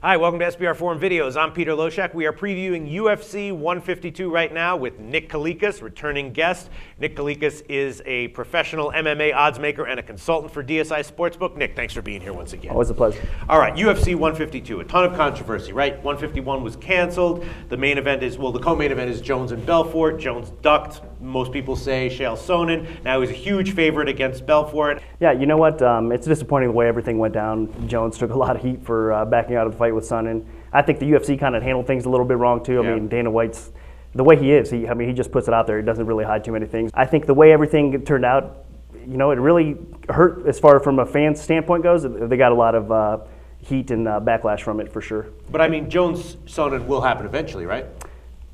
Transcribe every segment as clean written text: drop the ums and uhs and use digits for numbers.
Hi, welcome to SBR Forum Videos. I'm Peter Loshak. We are previewing UFC 152 right now with Nick Kalikas, returning guest. Nick Kalikas is a professional MMA oddsmaker and a consultant for DSI Sportsbook. Nick, thanks for being here once again. Always a pleasure. All right, UFC 152, a ton of controversy, right? 151 was canceled. The main event is, well, the co-main event is Jones and Belfort. Jones ducked, most people say, Chael Sonnen. Now he's a huge favorite against Belfort. Yeah, you know what? It's disappointing the way everything went down. Jones took a lot of heat for backing out of the fight with Sonnen. I think the UFC kind of handled things a little bit wrong too. I mean, Dana White's the way he is. He just puts it out there. He doesn't really hide too many things. I think the way everything turned out, you know, it really hurt as far from a fan standpoint goes. They got a lot of heat and backlash from it for sure. But I mean, Jones Sonnen will happen eventually, right?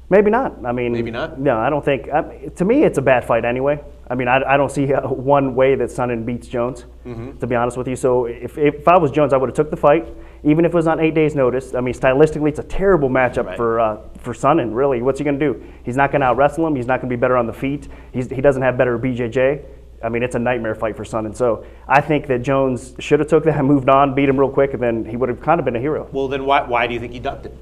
Maybe not. I mean, maybe not. No, I don't think. To me, it's a bad fight anyway. I mean, I don't see one way that Sonnen beats Jones. To be honest with you, so if I was Jones, I would have took the fight, even if it was on 8 days' notice. I mean, stylistically, it's a terrible matchup for Sonnen. Really, what's he going to do? He's not going to out wrestle him. He's not going to be better on the feet. He doesn't have better BJJ. I mean, it's a nightmare fight for Sonnen. So I think that Jones should have took that and moved on, beat him real quick, and then he would have kind of been a hero. Well, then why do you think he ducked it?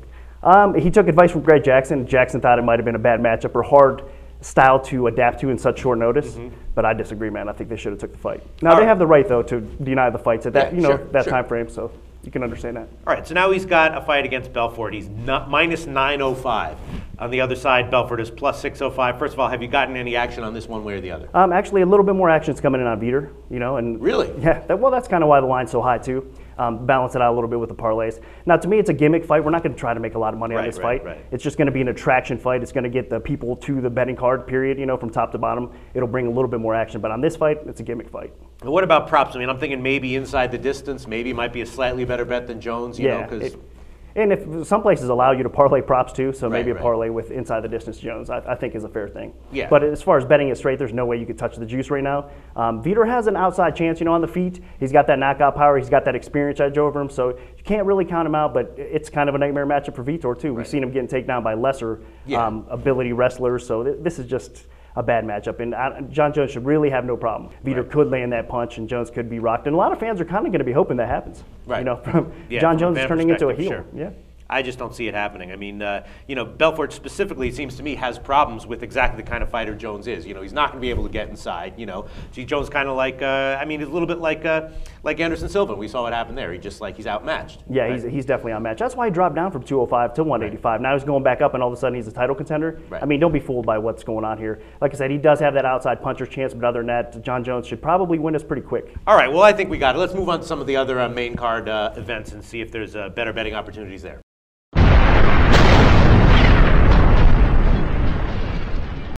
He took advice from Greg Jackson. Jackson thought it might have been a bad matchup or hard style to adapt to in such short notice. But I disagree, man. I think they should have took the fight. Now they have the right though to deny the fights at that time frame, so you can understand that. All right, so now he's got a fight against Belfort. He's minus 905. On the other side, Belfort is plus 605. First of all, have you gotten any action on this one way or the other? Actually, a little bit more action is coming in on Vitor, you know, and really, yeah. Well, that's kind of why the line's so high too. Balance it out a little bit with the parlays. Now, to me, it's a gimmick fight. We're not going to try to make a lot of money on this fight. It's just going to be an attraction fight. It's going to get the people to the betting card, period, you know, from top to bottom. It'll bring a little bit more action. But on this fight, it's a gimmick fight. And what about props? I mean, I'm thinking maybe inside the distance, maybe it might be a slightly better bet than Jones, you know, because... And if some places allow you to parlay props too, so maybe a parlay with inside the distance Jones, I think is a fair thing. Yeah. But as far as betting it straight, there's no way you could touch the juice right now. Vitor has an outside chance, you know, on the feet. He's got that knockout power. He's got that experience edge over him, so you can't really count him out. But it's kind of a nightmare matchup for Vitor too. We've seen him getting taken down by lesser ability wrestlers, so this is just a bad matchup, and Jon Jones should really have no problem. Vitor could land that punch, and Jones could be rocked, and a lot of fans are kind of going to be hoping that happens. You know, Jon Jones is turning into a heel. Sure. Yeah. I just don't see it happening. I mean, you know, Belfort specifically, it seems to me, has problems with exactly the kind of fighter Jones is. You know, he's not going to be able to get inside. You know, see, Jones kind of like, I mean, he's a little bit like Anderson Silva. We saw what happened there. He's outmatched. Yeah, he's definitely outmatched. That's why he dropped down from 205 to 185. Now he's going back up, and all of a sudden he's a title contender. I mean, don't be fooled by what's going on here. Like I said, he does have that outside puncher's chance, but other than that, Jon Jones should probably win this pretty quick. All right, well, I think we got it. Let's move on to some of the other main card events and see if there's better betting opportunities there.